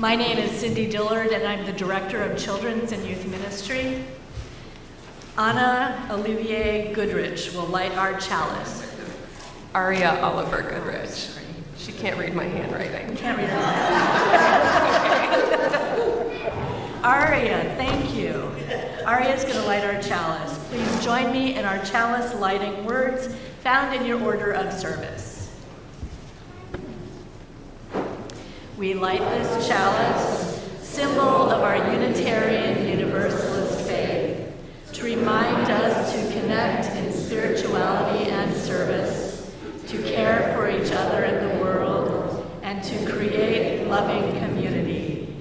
My name is Cindy Dillard, and I'm the Director of Children's and Youth Ministry. Anna Olivier Goodrich will light our chalice. Aria Oliver Goodrich. She can't read my handwriting. Can't read her. Aria, thank you. Aria is going to light our chalice. Please join me in our chalice lighting words found in your order of service. We light this chalice, symbol of our Unitarian Universalist faith, to remind us to connect in spirituality and service, to care for each other in the world, and to create loving community.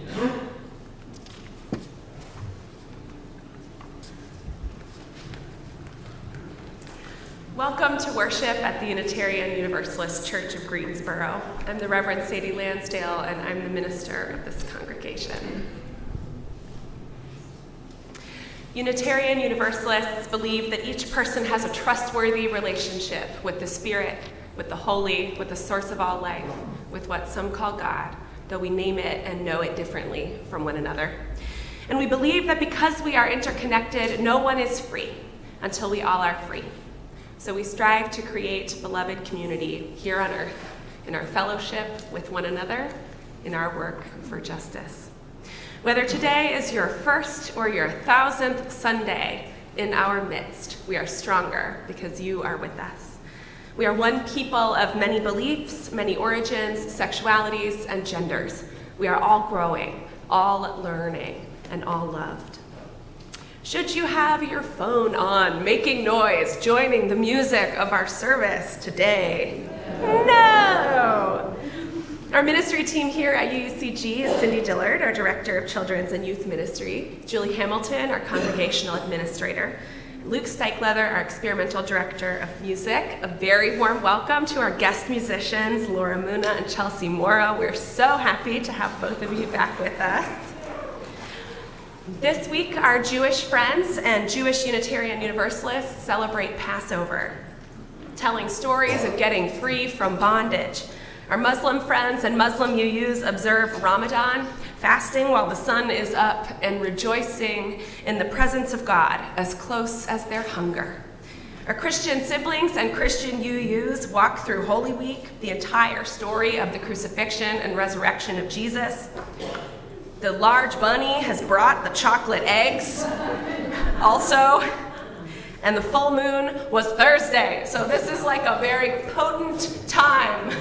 Welcome to worship at the Unitarian Universalist Church of Greensboro. I'm the Reverend Sadie Lansdale, and I'm the minister of this congregation. Unitarian Universalists believe that each person has a trustworthy relationship with the Spirit, with the Holy, with the source of all life, with what some call God, though we name it and know it differently from one another. And we believe that because we are interconnected, no one is free until we all are free. So we strive to create beloved community here on earth, in our fellowship with one another, in our work for justice. Whether today is your first or your 1,000th Sunday in our midst, we are stronger because you are with us. We are one people of many beliefs, many origins, sexualities, and genders. We are all growing, all learning, and all loved. Should you have your phone on, making noise, joining the music of our service today? No! Our ministry team here at UUCG is Cindy Dillard, our Director of Children's and Youth Ministry, Julie Hamilton, our Congregational Administrator, Luke Steichleather, our Experimental Director of Music. A very warm welcome to our guest musicians, Laura Muna and Chelsea Mora. We're so happy to have both of you back with us. This week, our Jewish friends and Jewish Unitarian Universalists celebrate Passover, telling stories of getting free from bondage. Our Muslim friends and Muslim UUs observe Ramadan, fasting while the sun is up and rejoicing in the presence of God as close as their hunger. Our Christian siblings and Christian UUs walk through Holy Week, the entire story of the crucifixion and resurrection of Jesus. The large bunny has brought the chocolate eggs also, and the full moon was Thursday. So this is like a very potent time,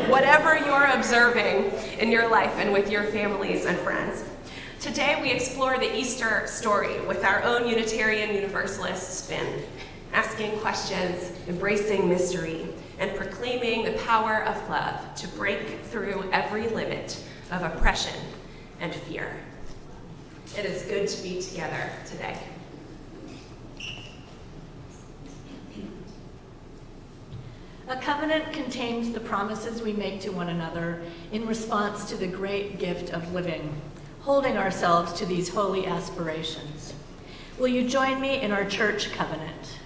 whatever you're observing in your life and with your families and friends. Today we explore the Easter story with our own Unitarian Universalist spin, asking questions, embracing mystery, and proclaiming the power of love to break through every limit of oppression and fear. It is good to be together today. A covenant contains the promises we make to one another in response to the great gift of living, holding ourselves to these holy aspirations. Will you join me in our church covenant?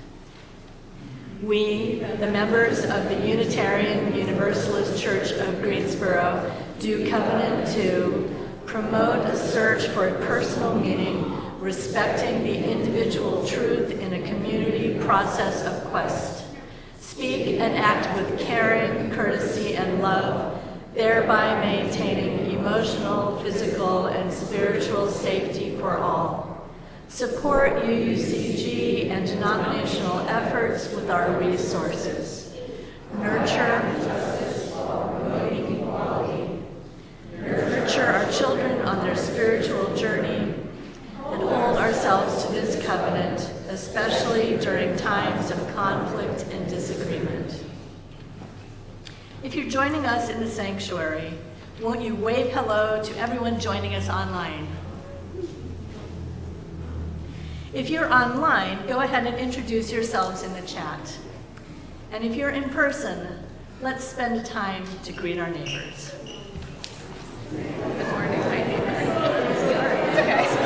We, the members of the Unitarian Universalist Church of Greensboro, do covenant to promote a search for a personal meaning, respecting the individual truth in a community process of quest. Speak and act with caring, courtesy, and love, thereby maintaining emotional, physical, and spiritual safety for all. Support UUCG and denominational efforts with our resources. Nurture our children on their spiritual journey, and hold ourselves to this covenant, especially during times of conflict and disagreement. If you're joining us in the sanctuary, won't you wave hello to everyone joining us online? If you're online, go ahead and introduce yourselves in the chat. And if you're in person, let's spend time to greet our neighbors. Good morning, my neighbor. It's okay.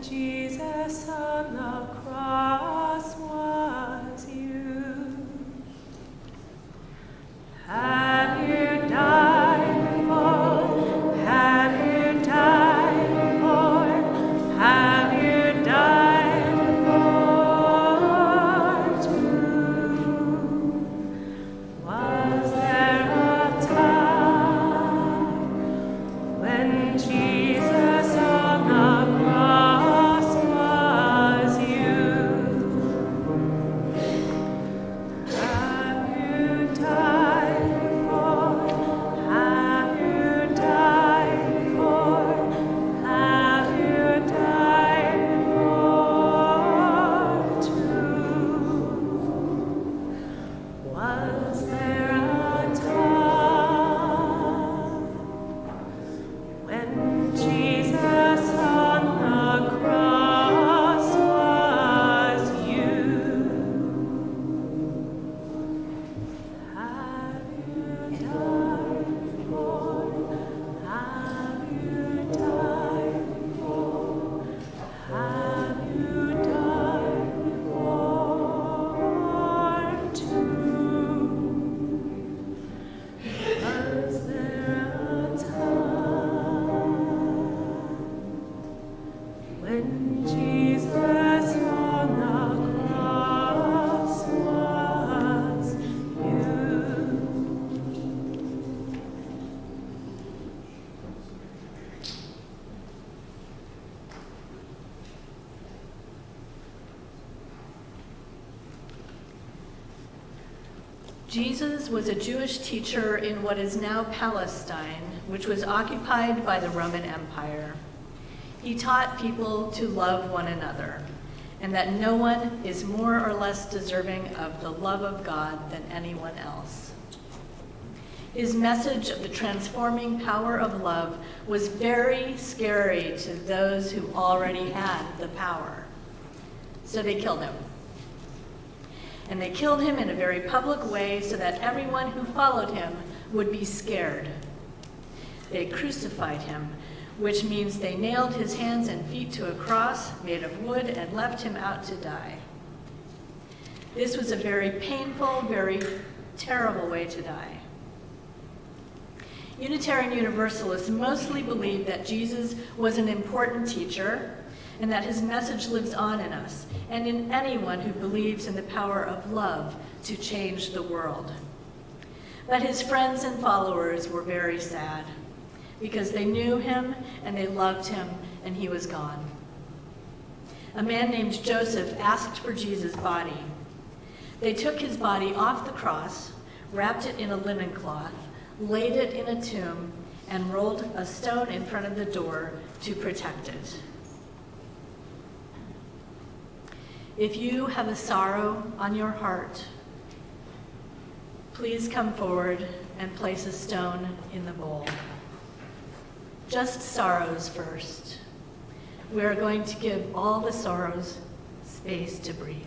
Jesus on the cross was you. Have you died for? Have you died for? Have you died for too? Was there a time when Jesus on the cross was you? Have you died for? Have you died for? Have you died for too? Was there a time when Jesus on the cross was you? Have you died for? Have you died for? Have you died for too? Was there a time when Jesus on the cross was you? Jesus was a Jewish teacher in what is now Palestine, which was occupied by the Roman Empire. He taught people to love one another, and that no one is more or less deserving of the love of God than anyone else. His message of the transforming power of love was very scary to those who already had the power. So they killed him. And they killed him in a very public way so that everyone who followed him would be scared. They crucified him, which means they nailed his hands and feet to a cross made of wood and left him out to die. This was a very painful, very terrible way to die. Unitarian Universalists mostly believe that Jesus was an important teacher and that his message lives on in us and in anyone who believes in the power of love to change the world. But his friends and followers were very sad because they knew him and they loved him and he was gone. A man named Joseph asked for Jesus' body. They took his body off the cross, wrapped it in a linen cloth, laid it in a tomb, and rolled a stone in front of the door to protect it. If you have a sorrow on your heart, please come forward and place a stone in the bowl. Just sorrows first. We are going to give all the sorrows space to breathe.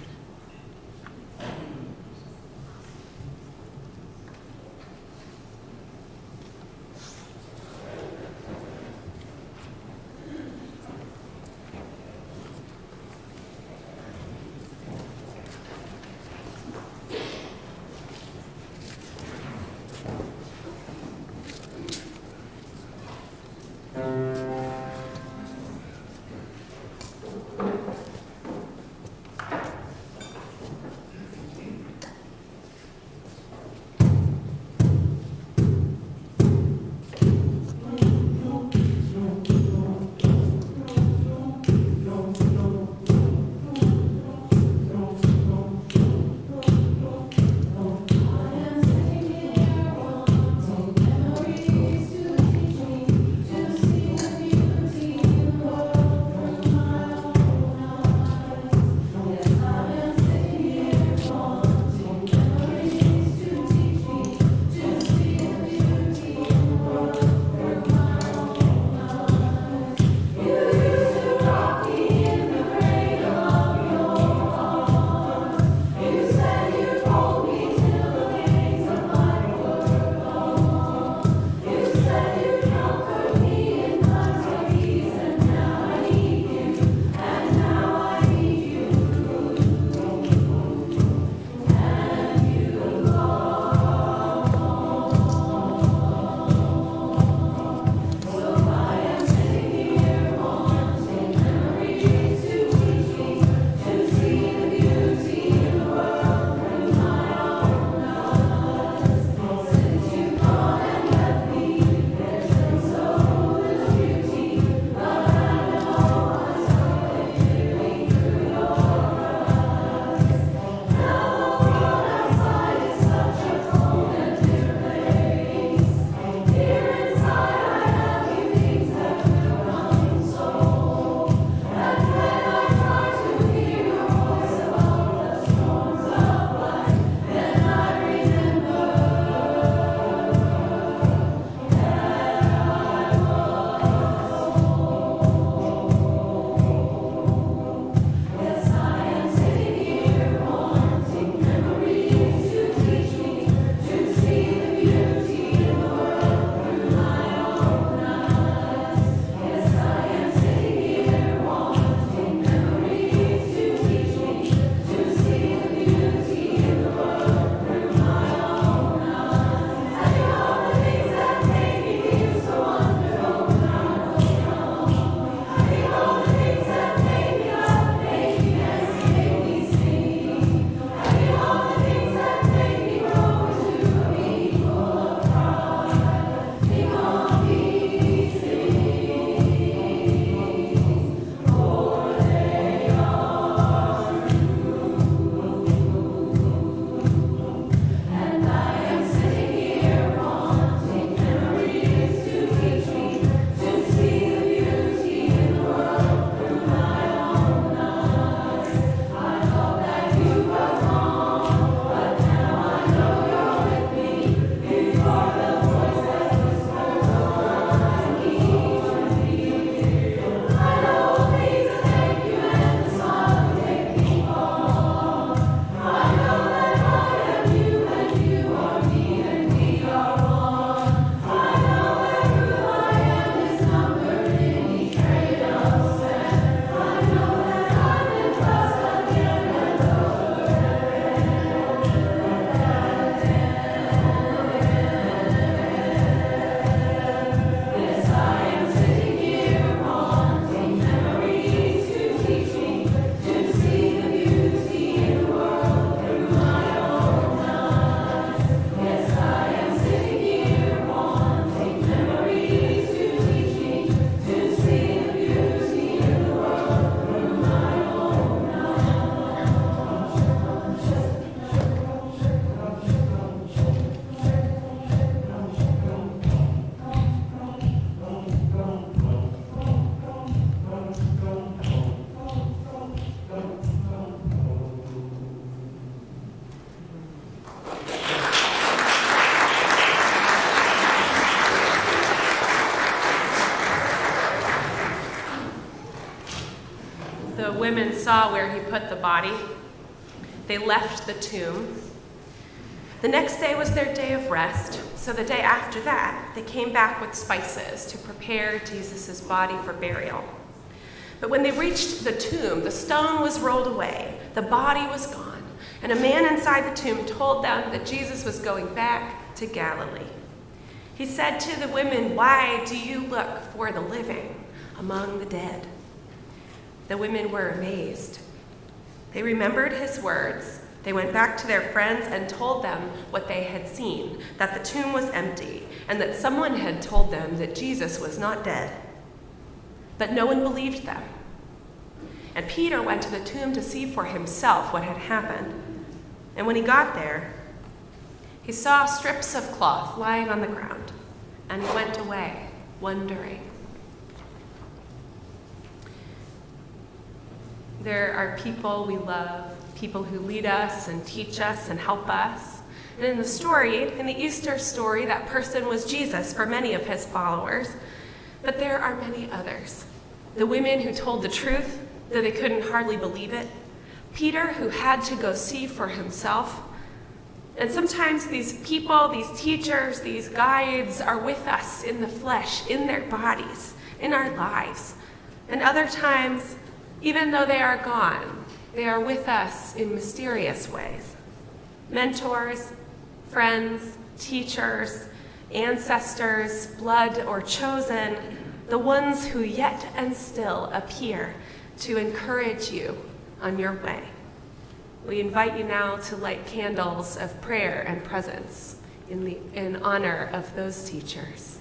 the women saw where he put the body, they left the tomb. The next day was their day of rest, so the day after that, they came back with spices to prepare Jesus' body for burial. But when they reached the tomb, the stone was rolled away, the body was gone, and a man inside the tomb told them that Jesus was going back to Galilee. He said to the women, "Why do you look for the living among the dead?" The women were amazed. They remembered his words. They went back to their friends and told them what they had seen, that the tomb was empty, and that someone had told them that Jesus was not dead. But no one believed them. And Peter went to the tomb to see for himself what had happened. And when he got there, he saw strips of cloth lying on the ground, and he went away, wondering. There are people we love, people who lead us and teach us and help us. And in the story, in the Easter story, that person was Jesus for many of his followers. But there are many others. The women who told the truth, though they couldn't hardly believe it. Peter, who had to go see for himself. And sometimes these people, these teachers, these guides are with us in the flesh, in their bodies, in our lives. And other times, even though they are gone, they are with us in mysterious ways. Mentors, friends, teachers, ancestors, blood or chosen, the ones who yet and still appear to encourage you on your way. We invite you now to light candles of prayer and presence in honor of those teachers.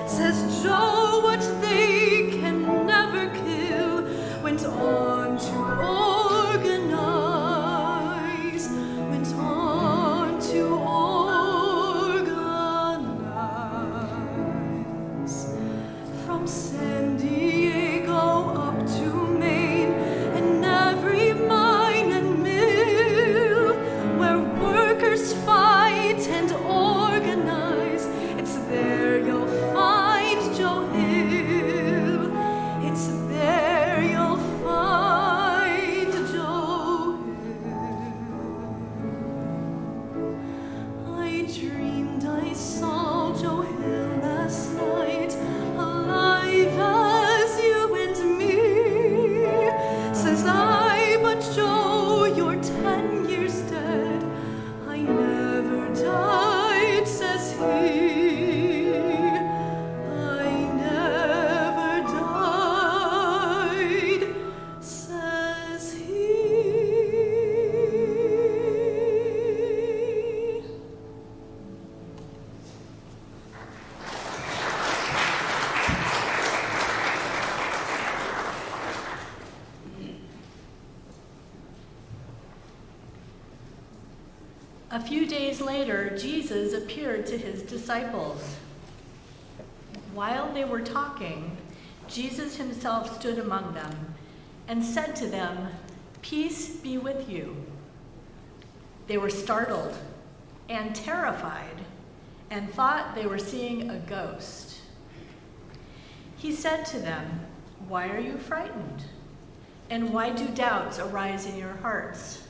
Says Joe, what they can never kill went A few days later, Jesus appeared to his disciples. While they were talking, Jesus himself stood among them and said to them, "Peace be with you." They were startled and terrified and thought they were seeing a ghost. He said to them, "Why are you frightened? And why do doubts arise in your hearts?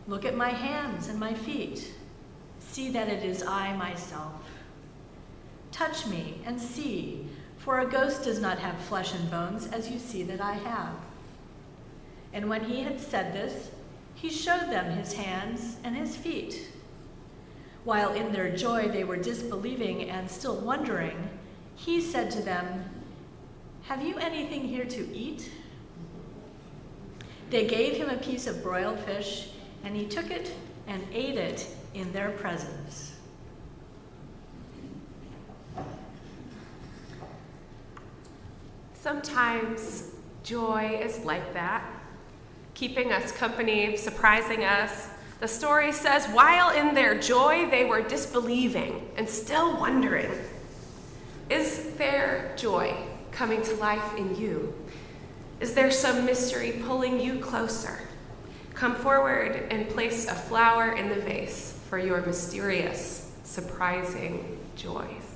Look at my hands and my feet. See that it is I myself. Touch me and see, for a ghost does not have flesh and bones as you see that I have." And when he had said this, he showed them his hands and his feet. While in their joy they were disbelieving and still wondering, he said to them, "Have you anything here to eat?" They gave him a piece of broiled fish, and he took it and ate it in their presence. Sometimes joy is like that, keeping us company, surprising us. The story says, while in their joy, they were disbelieving and still wondering. Is there joy coming to life in you? Is there some mystery pulling you closer? Come forward and place a flower in the vase for your mysterious, surprising joys.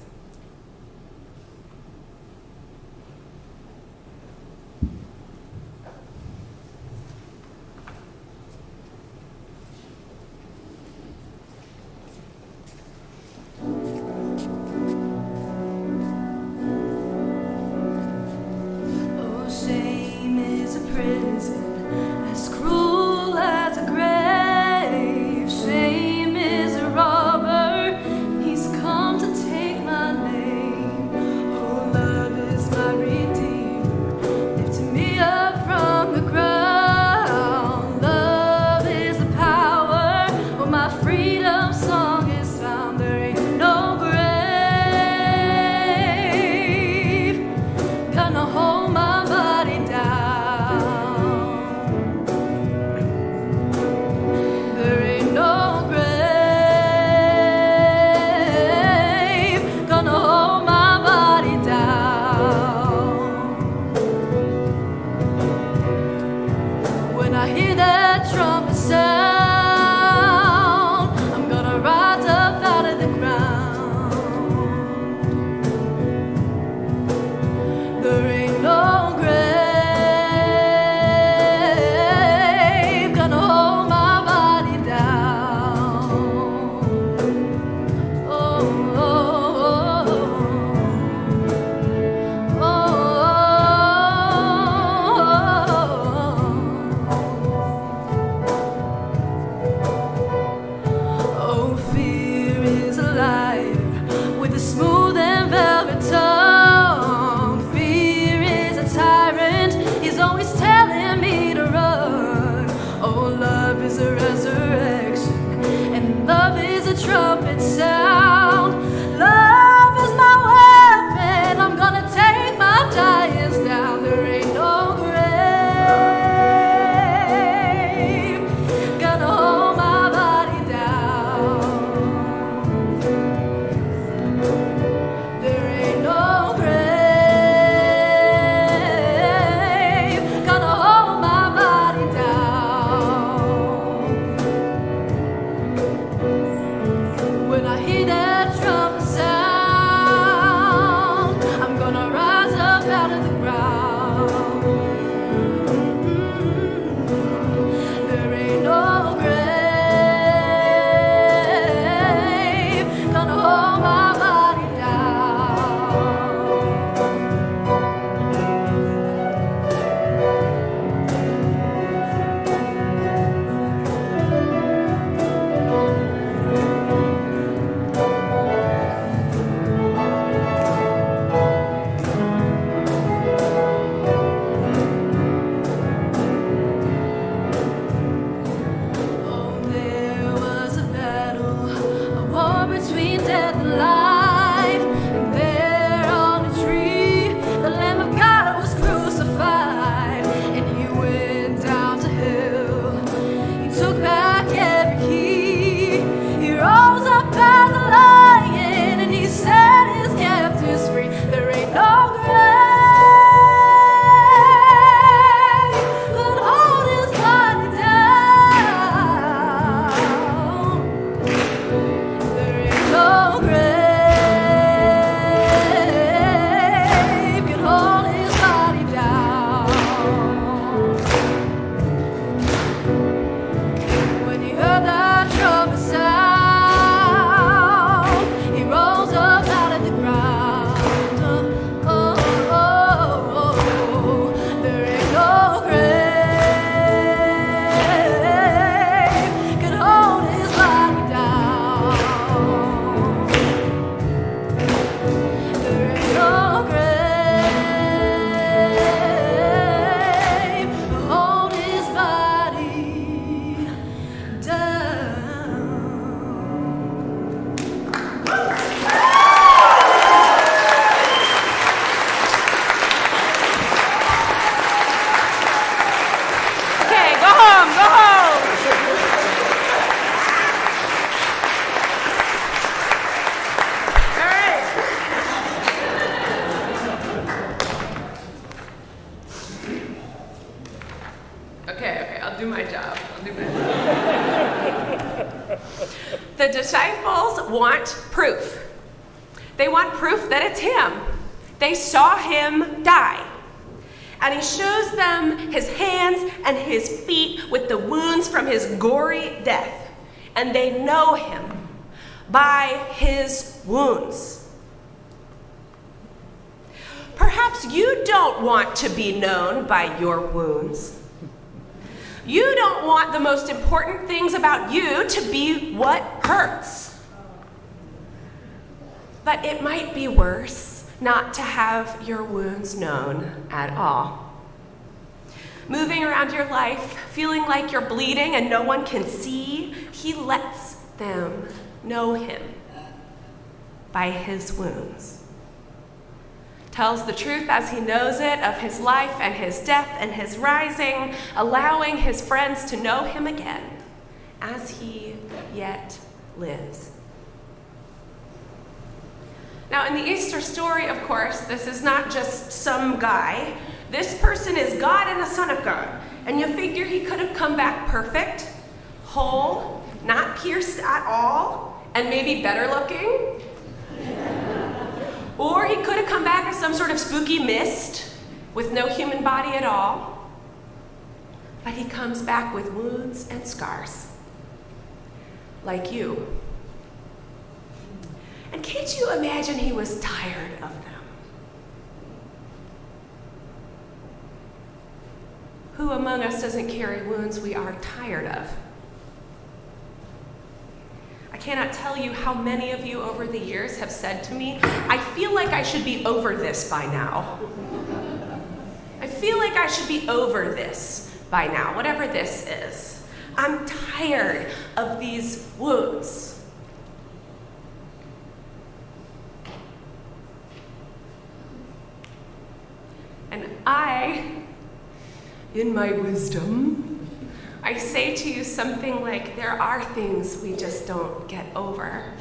do my job. The disciples want proof. They want proof that it's him. They saw him die. And he shows them his hands and his feet with the wounds from his gory death. And they know him by his wounds. Perhaps you don't want to be known by your wounds. You don't want the most important things about you to be what hurts. But it might be worse not to have your wounds known at all. Moving around your life, feeling like you're bleeding and no one can see, he lets them know him by his wounds. Tells the truth as he knows it of his life and his death and his rising, allowing his friends to know him again as he yet lives. Now, in the Easter story, of course, this is not just some guy. This person is God and the Son of God. And you figure he could have come back perfect, whole, not pierced at all, and maybe better looking. Or he could have come back as some sort of spooky mist with no human body at all. But he comes back with wounds and scars, like you. And can't you imagine he was tired of them? Who among us doesn't carry wounds we are tired of? I cannot tell you how many of you over the years have said to me, I feel like I should be over this by now. I feel like I should be over this by now, whatever this is. I'm tired of these wounds. And I, in my wisdom, I say to you something like, there are things we just don't get over.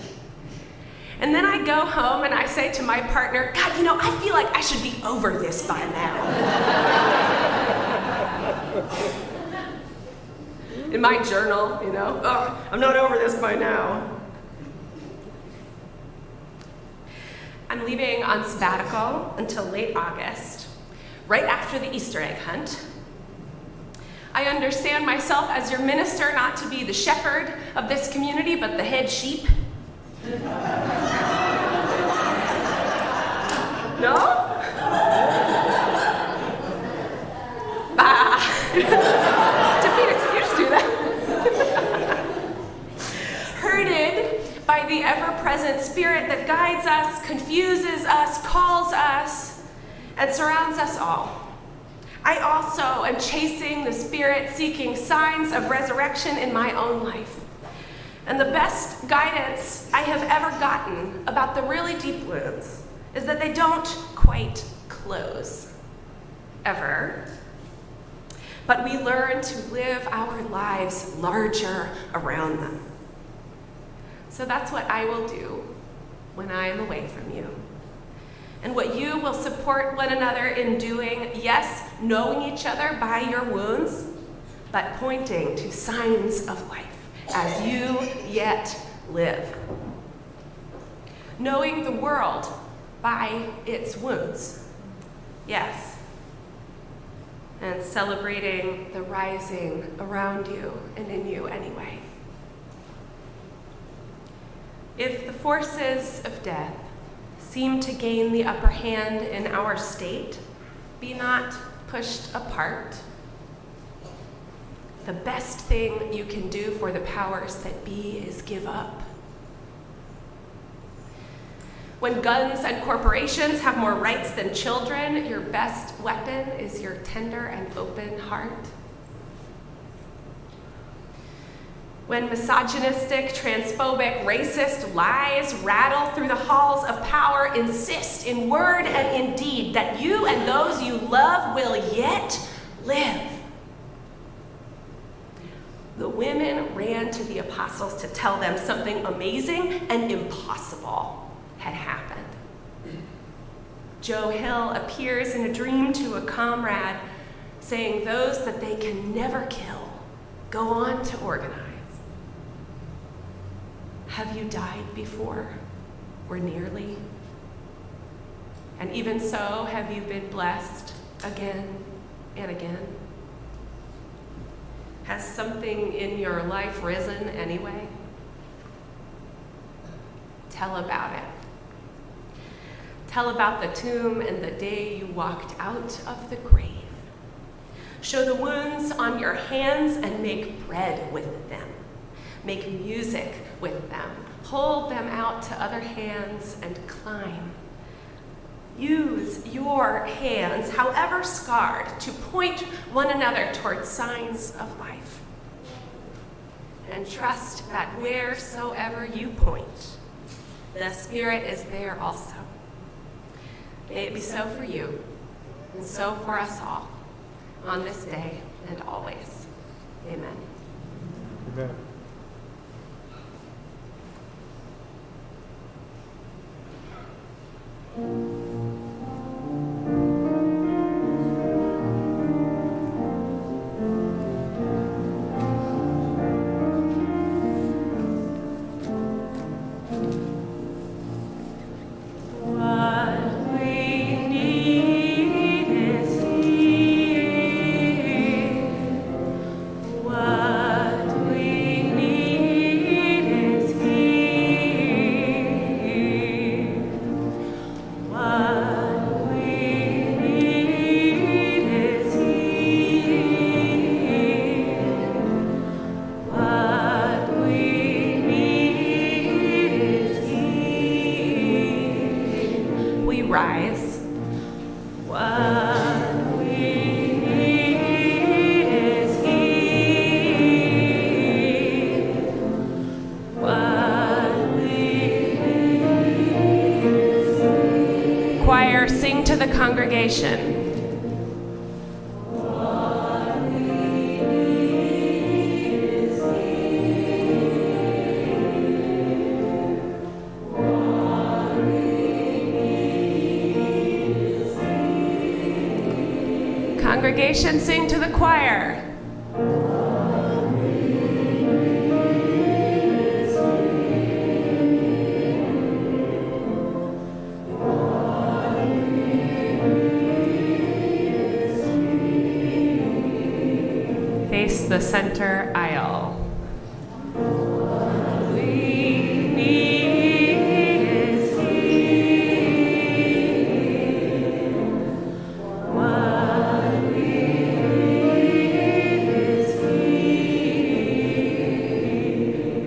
And then I go home and I say to my partner, God, I feel like I should be over this by now. In my journal, oh, I'm not over this by now. I'm leaving on sabbatical until late August, right after the Easter egg hunt. I understand myself as your minister not to be the shepherd of this community, but the head sheep. No? Defeated, you just do that. Herded by the ever-present Spirit that guides us, confuses us, calls us, and surrounds us all. I also am chasing the Spirit, seeking signs of resurrection in my own life. And the best guidance I have ever gotten about the really deep wounds is that they don't quite close, ever. But we learn to live our lives larger around them. So that's what I will do when I am away from you. And what you will support one another in doing, yes, knowing each other by your wounds, but pointing to signs of life as you yet live. Knowing the world by its wounds, yes. And celebrating the rising around you and in you anyway. If the forces of death seem to gain the upper hand in our state, be not pushed apart. The best thing you can do for the powers that be is give up. When guns and corporations have more rights than children, your best weapon is your tender and open heart. When misogynistic, transphobic, racist lies rattle through the halls of power, insist in word and in deed that you and those you love will yet live. The women ran to the apostles to tell them something amazing and impossible had happened. Joe Hill appears in a dream to a comrade, saying those that they can never kill Go on to organize. Have you died before, or nearly? And even so, have you been blessed again and again? Has something in your life risen anyway? Tell about it. Tell about the tomb and the day you walked out of the grave. Show the wounds on your hands and make bread with them. Make music with them. Hold them out to other hands and climb. Use your hands, however scarred, to point one another towards signs of life. And trust that wheresoever you point, the Spirit is there also. May it be so for you, and so for us all, on this day and always. Amen. Amen. Rise. What we need is here. What we need is here. Choir, sing to the congregation. Congregation, sing to the choir. Face the center aisle.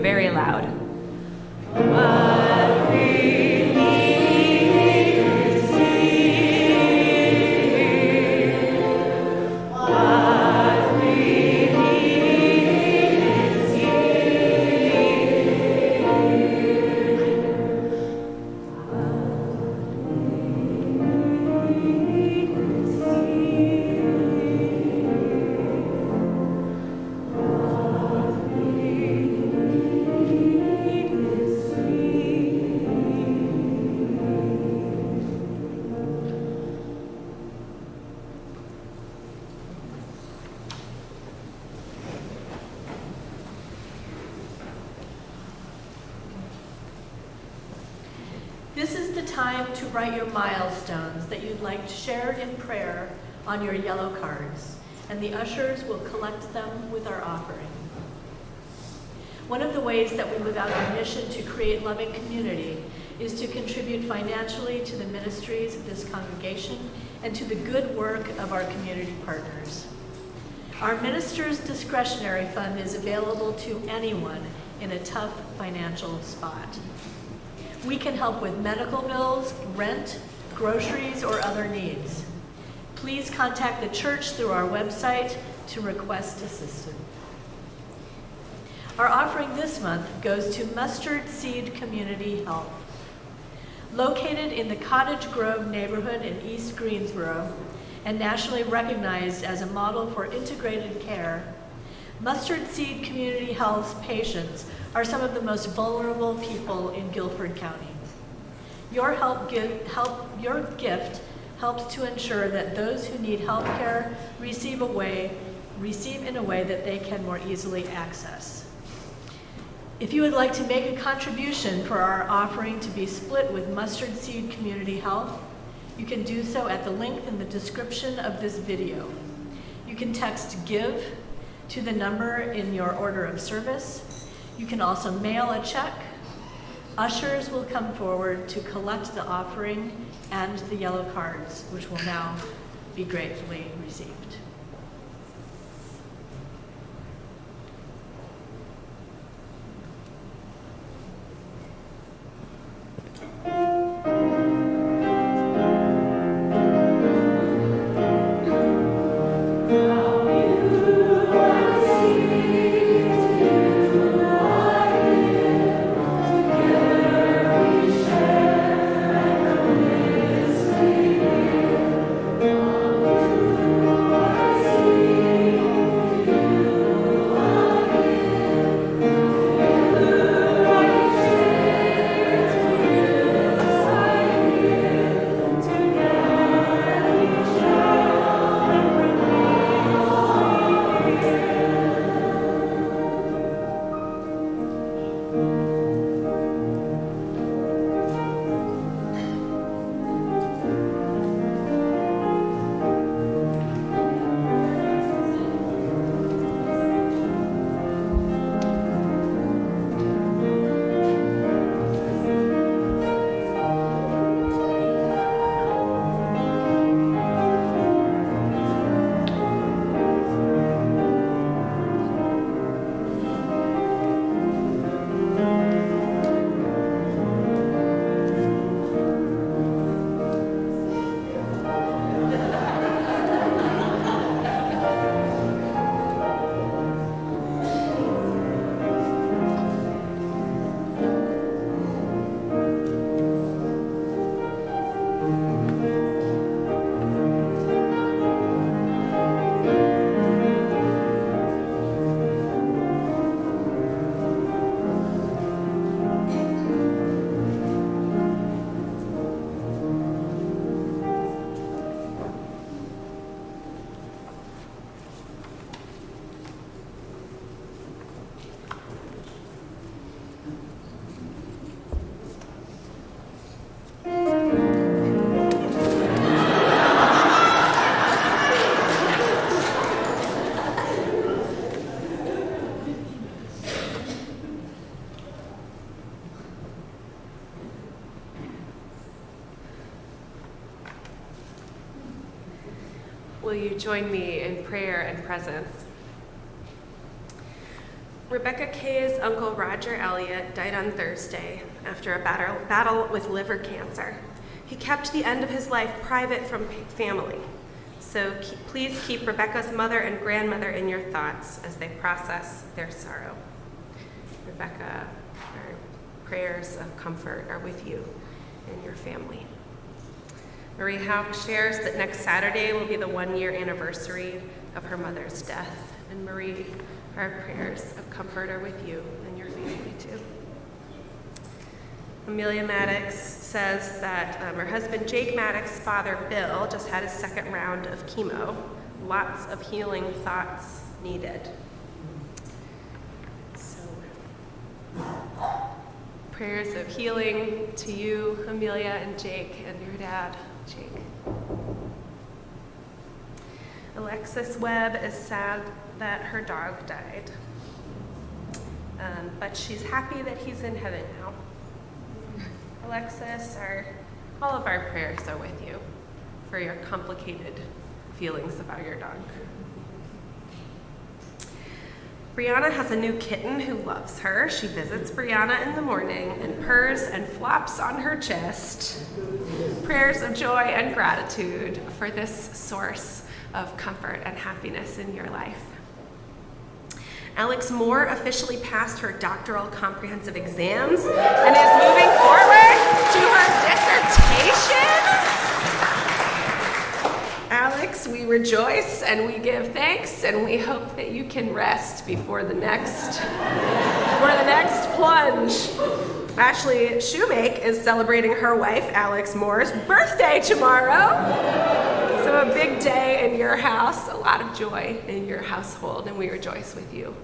Very loud. This is the time to write your milestones that you'd like shared in prayer on your yellow cards, and the ushers will collect them with our offering. One of the ways that we live out our mission to create loving community is to contribute financially to the ministries of this congregation and to the good work of our community partners. Our minister's discretionary fund is available to anyone in a tough financial spot. We can help with medical bills, rent, groceries, or other needs. Please contact the church through our website to request assistance. Our offering this month goes to Mustard Seed Community Health. Located in the Cottage Grove neighborhood in East Greensboro and nationally recognized as a model for integrated care, Mustard Seed Community Health's patients are some of the most vulnerable people in Guilford County. Your gift helps to ensure that those who need health care receive a way receive in a way that they can more easily access. If you would like to make a contribution for our offering to be split with Mustard Seed Community Health, you can do so at the link in the description of this video. You can text GIVE to the number in your order of service. You can also mail a check. Ushers will come forward to collect the offering and the yellow cards, which will now be gratefully received. Will you join me in prayer and presence? Rebecca Kay's uncle Roger Elliott died on Thursday after a battle with liver cancer. He kept the end of his life private from family. So please keep Rebecca's mother and grandmother in your thoughts as they process their sorrow. Rebecca, our prayers of comfort are with you and your family. Marie Hauk shares that next Saturday will be the 1-year anniversary of her mother's death. And Marie, our prayers of comfort are with you and your family too. Amelia Maddox says that her husband Jake Maddox's father Bill just had his second round of chemo. Lots of healing thoughts needed. So, prayers of healing to you, Amelia and Jake, and your dad, Jake. Alexis Webb is sad that her dog died, but she's happy that he's in heaven now. Alexis, all of our prayers are with you for your complicated feelings about your dog. Brianna has a new kitten who loves her. She visits Brianna in the morning and purrs and flops on her chest. Prayers of joy and gratitude for this source of comfort and happiness in your life. Alex Moore officially passed her doctoral comprehensive exams and is moving forward to her dissertation. Alex, we rejoice and we give thanks, and we hope that you can rest before the next plunge. Ashley Shoemake is celebrating her wife, Alex Moore's birthday tomorrow. So a big day in your house, a lot of joy in your household, and we rejoice with you.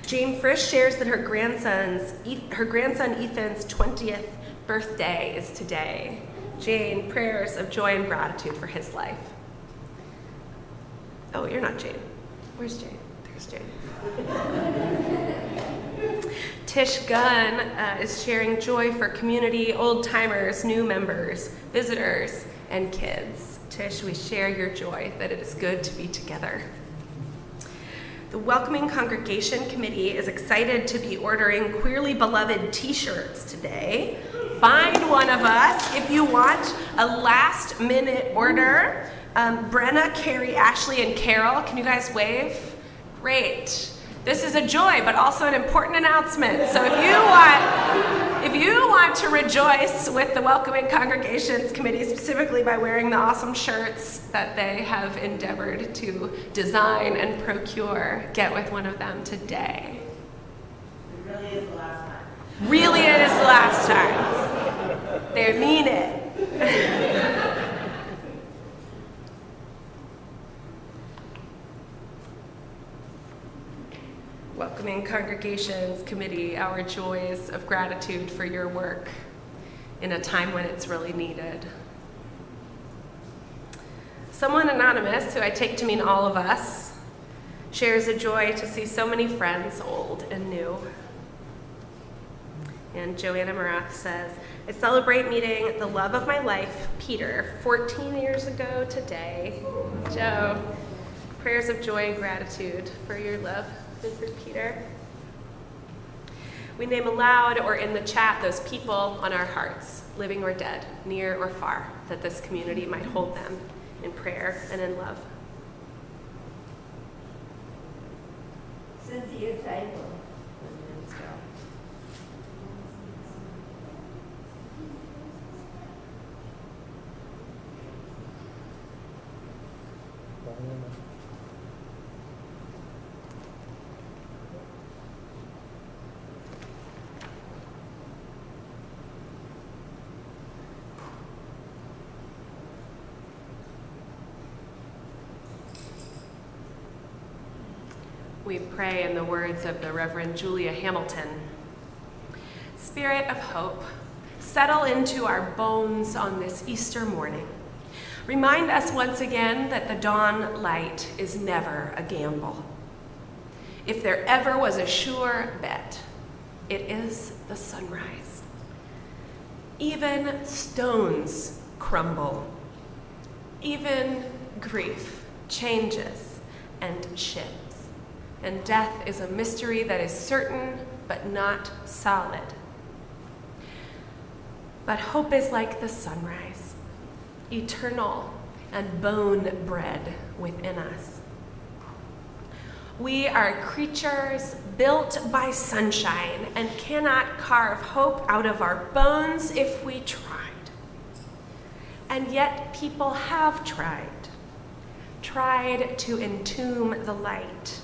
Jane Frisch shares that her grandson Ethan's 20th birthday is today. Jane, prayers of joy and gratitude for his life. Oh, you're not Jane. Where's Jane? There's Jane. Tish Gunn is sharing joy for community, old-timers, new members, visitors, and kids. Tish, we share your joy that it is good to be together. The Welcoming Congregation Committee is excited to be ordering Queerly Beloved t-shirts today. Find one of us if you want a last-minute order. Brenna, Carrie, Ashley, and Carol, can you guys wave? Great. This is a joy, but also an important announcement. So if you want to rejoice with the Welcoming Congregations Committee, specifically by wearing the awesome shirts that they have endeavored to design and procure, get with one of them today. It really is the last time. Really, it is the last time. They mean it. Welcoming Congregations Committee, our joys of gratitude for your work in a time when it's really needed. Someone anonymous, who I take to mean all of us, shares a joy to see so many friends, old and new. And Joanna Marath says, I celebrate meeting the love of my life, Peter, 14 years ago today. Joe, prayers of joy and gratitude for your love and for Peter. We name aloud or in the chat those people on our hearts, living or dead, near or far, that this community might hold them in prayer and in love. Cynthia Taylor. We pray in the words of the Reverend Julia Hamilton. Spirit of hope, settle into our bones on this Easter morning. Remind us once again that the dawn light is never a gamble. If there ever was a sure bet, it is the sunrise. Even stones crumble. Even grief changes and shifts. And death is a mystery that is certain but not solid. But hope is like the sunrise, eternal and bone bred within us. We are creatures built by sunshine and cannot carve hope out of our bones if we tried. And yet people have tried to entomb the light,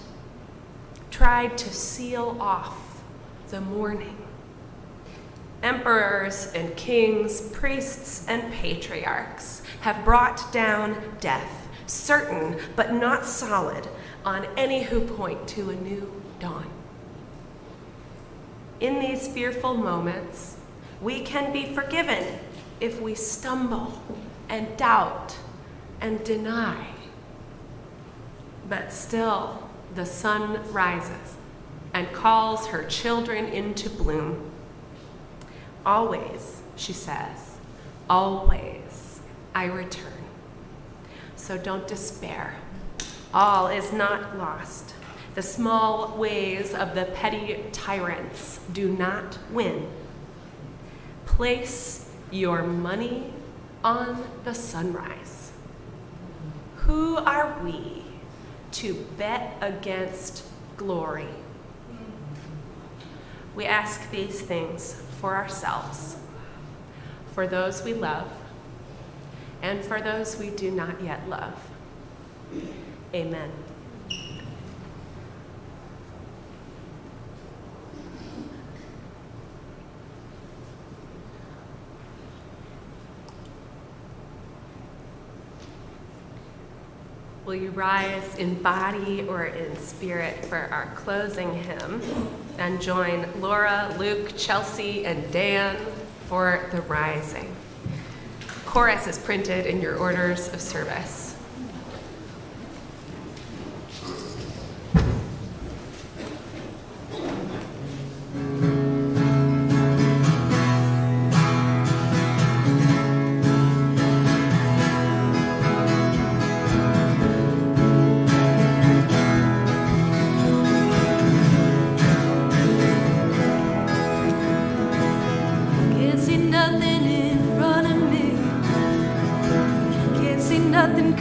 tried to seal off the morning. Emperors and kings, priests and patriarchs have brought down death, certain but not solid, on any who point to a new dawn. In these fearful moments, we can be forgiven if we stumble and doubt and deny. But still, the sun rises and calls her children into bloom. Always, she says, always I return. So don't despair. All is not lost. The small ways of the petty tyrants do not win. Place your money on the sunrise. Who are we to bet against glory? We ask these things for ourselves, for those we love, and for those we do not yet love. Amen. will you rise in body or in spirit for our closing hymn, and join Laura, Luke, Chelsea, and Dan for the rising. Chorus is printed in your orders of service. Can't see nothing in front of me. Can't see nothing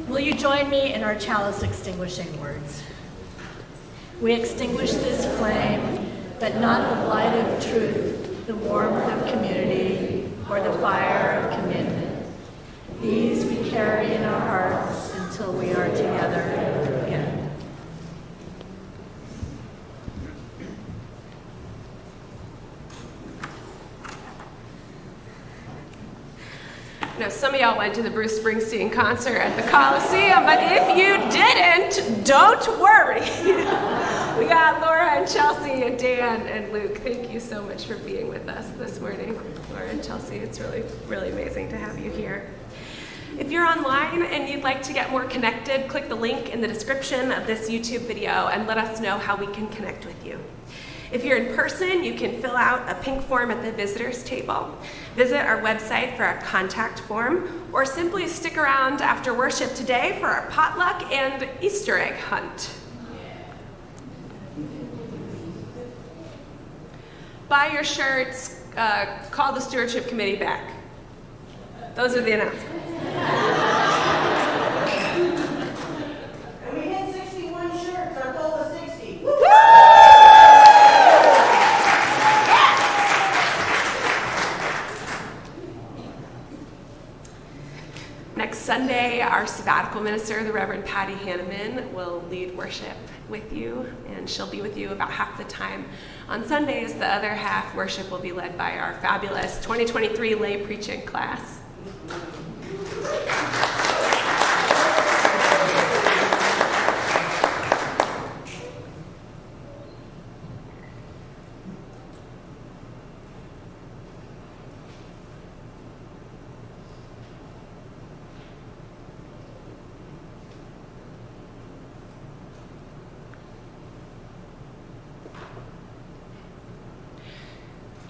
Will you join me in our chalice extinguishing words? We extinguish this flame, but not the light of truth, the warmth of community, or the fire of commitment. These we carry in our hearts until we are together again. Now, some of y'all went to the Bruce Springsteen concert at the Coliseum, but if you didn't, don't worry. We got Laura and Chelsea and Dan and Luke. Thank you so much for being with us this morning. Laura and Chelsea, it's really, really amazing to have you here. If you're online and you'd like to get more connected, click the link in the description of this YouTube video and let us know how we can connect with you. If you're in person, you can fill out a pink form at the visitors table, visit our website for our contact form, or simply stick around after worship today for our potluck and Easter egg hunt. Buy your shirts, call the stewardship committee back. Those are the announcements. And we hit 61 shirts, our goal was 60. Woo! Next Sunday, our sabbatical minister, the Reverend Patty Hanneman, will lead worship with you, and she'll be with you about half the time. On Sundays, the other half worship will be led by our fabulous 2023 lay preaching class.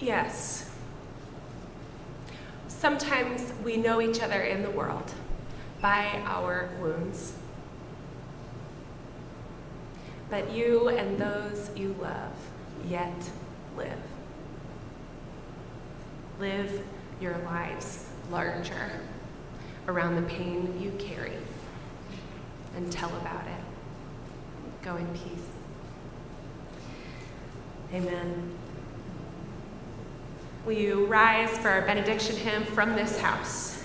Yes. Sometimes we know each other in the world by our wounds. But you and those you love yet live. Live your lives larger around the pain you carry and tell about it. Go in peace. Amen. Will you rise for our benediction hymn from this house?